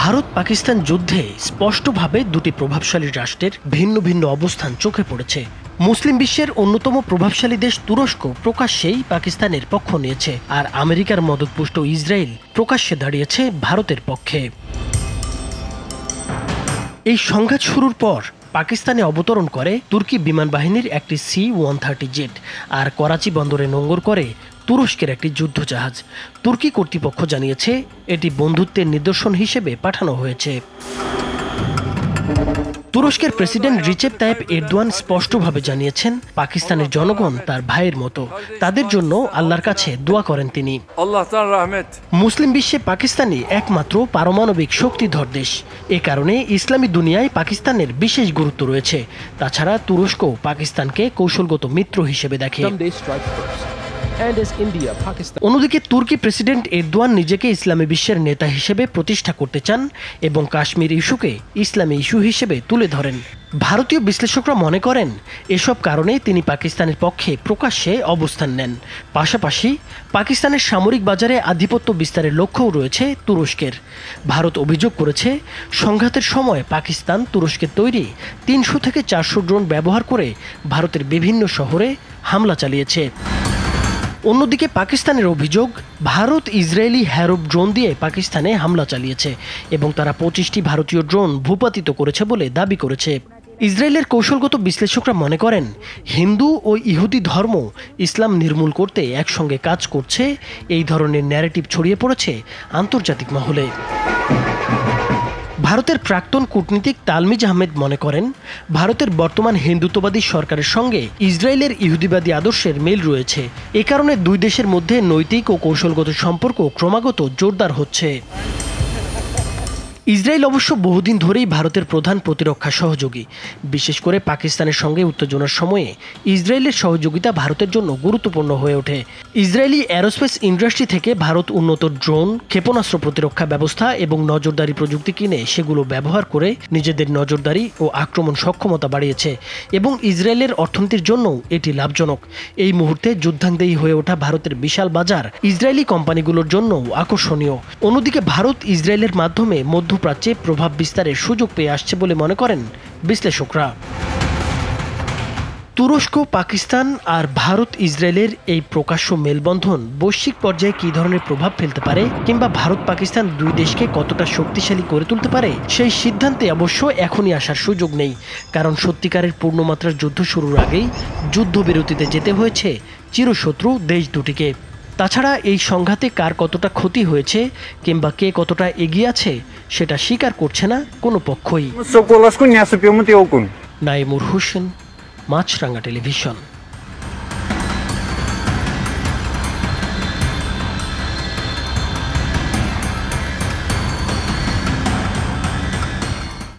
ভারত পাকিস্তান যুদ্ধে স্পষ্টভাবে দুটি প্রভাবশালী রাষ্ট্রের ভিন্ন ভিন্ন অবস্থান চোখে পড়েছে। মুসলিম বিশ্বের অন্যতম প্রভাবশালী দেশ তুরস্ক প্রকাশ্যেই পাকিস্তানের পক্ষ নিয়েছে, আর আমেরিকার মদতপুষ্ট ইসরায়েল প্রকাশ্যে দাঁড়িয়েছে ভারতের পক্ষে। এই সংঘাত শুরুর পর পাকিস্তানে অবতরণ করে তুর্কি বিমান বাহিনীর একটি C-130 জেট, আর করাচি বন্দরে নোঙর করে তুরস্কের একটি যুদ্ধজাহাজ। তুর্কি কর্তৃপক্ষ জানিয়েছে এটি বন্ধুত্বের নিদর্শন হিসেবে পাঠানো হয়েছে। তুরস্কের প্রেসিডেন্ট রিচেপ তাইপ এরদোয়ান স্পষ্টভাবে জানিয়েছেন পাকিস্তানের জনগণ তার ভাইয়ের মতো, তাদের জন্য আল্লাহর কাছে দোয়া করেন তিনি। মুসলিম বিশ্বে পাকিস্তানই একমাত্র পারমাণবিক শক্তিধর দেশ। এ কারণে ইসলামী দুনিয়ায় পাকিস্তানের বিশেষ গুরুত্ব রয়েছে। তাছাড়া তুরস্ক পাকিস্তানকে কৌশলগত মিত্র হিসেবে দেখে। অন্যদিকে তুর্কি প্রেসিডেন্ট এরদোয়ান নিজেকে ইসলামী বিশ্বের নেতা হিসেবে প্রতিষ্ঠা করতে চান এবং কাশ্মীর ইস্যুকে ইসলামী ইস্যু হিসেবে তুলে ধরেন। ভারতীয় বিশ্লেষকরা মনে করেন এসব কারণে তিনি পাকিস্তানের পক্ষে প্রকাশ্যে অবস্থান নেন। পাশাপাশি পাকিস্তানের সামরিক বাজারে আধিপত্য বিস্তারের লক্ষ্যও রয়েছে তুরস্কের। ভারত অভিযোগ করেছে সংঘাতের সময় পাকিস্তান তুরস্কের তৈরি 300 থেকে 400 ড্রোন ব্যবহার করে ভারতের বিভিন্ন শহরে হামলা চালিয়েছে। অন্যদিকে পাকিস্তানের অভিযোগ, ভারত ইসরায়েলি হ্যারোপ ড্রোন দিয়ে পাকিস্তানে হামলা চালিয়েছে এবং তারা 25টি ভারতীয় ড্রোন ভূপাতিত করেছে বলে দাবি করেছে। ইসরায়েলের কৌশলগত বিশ্লেষকরা মনে করেন হিন্দু ও ইহুদি ধর্ম ইসলাম নির্মূল করতে একসঙ্গে কাজ করছে, এই ধরনের ন্যারেটিভ ছড়িয়ে পড়েছে আন্তর্জাতিক মহলে। ভারতের প্রাক্তন কূটনীতিক তালমিজ আহমেদ মনে করেন ভারতের বর্তমান হিন্দুত্ববাদী সরকারের সঙ্গে ইসরায়েলের ইহুদিবাদী আদর্শের মিল রয়েছে। এ কারণে দুই দেশের মধ্যে নৈতিক ও কৌশলগত সম্পর্ক ক্রমাগত জোরদার হচ্ছে। ইসরায়েল অবশ্য বহুদিন ধরেই ভারতের প্রধান প্রতিরক্ষা সহযোগী। বিশেষ করে পাকিস্তানের সঙ্গে উত্তেজনার সময়ে ইসরায়েলের সহযোগিতা ভারতের জন্য গুরুত্বপূর্ণ হয়ে ওঠে। ইসরায়েলি অ্যারোস্পেস ইন্ডাস্ট্রি থেকে ভারত উন্নত ড্রোন, ক্ষেপণাস্ত্র প্রতিরক্ষা ব্যবস্থা এবং নজরদারি প্রযুক্তি কিনে সেগুলো ব্যবহার করে নিজেদের নজরদারি ও আক্রমণ সক্ষমতা বাড়িয়েছে এবং ইসরায়েলের অর্থনীতির জন্যও এটি লাভজনক। এই মুহূর্তে যুদ্ধাঙ্গদেয়ী হয়ে ওঠা ভারতের বিশাল বাজার ইসরায়েলি কোম্পানিগুলোর জন্যও আকর্ষণীয়। অন্যদিকে ভারত ইসরায়েলের মাধ্যমে মধ্যপ্রাচ্যে প্রভাব বিস্তারের সুযোগ পেয়ে আসছে বলে মনে করেন বিশ্লেষকরা। তুরস্ক, পাকিস্তান আর ভারত ইসরায়েলের এই প্রকাশ্য মেলবন্ধন বৈশ্বিক পর্যায়ে কী ধরনের প্রভাব ফেলতে পারে কিংবা ভারত পাকিস্তান দুই দেশকে কতটা শক্তিশালী করে তুলতে পারে সেই সিদ্ধান্তে অবশ্য এখনই আসার সুযোগ নেই, কারণ সত্যিকারের পূর্ণমাত্রার যুদ্ধ শুরুর আগেই যুদ্ধবিরতিতে যেতে হয়েছে চিরশত্রু দেশ দুটিকে। তাছাড়া এই সংঘাতে কার কতটা ক্ষতি হয়েছে কিংবা কে কতটা এগিয়ে আছে সেটা স্বীকার করছে না কোনো পক্ষই। নাইমুর হোসেন, মাছরাঙা টেলিভিশন।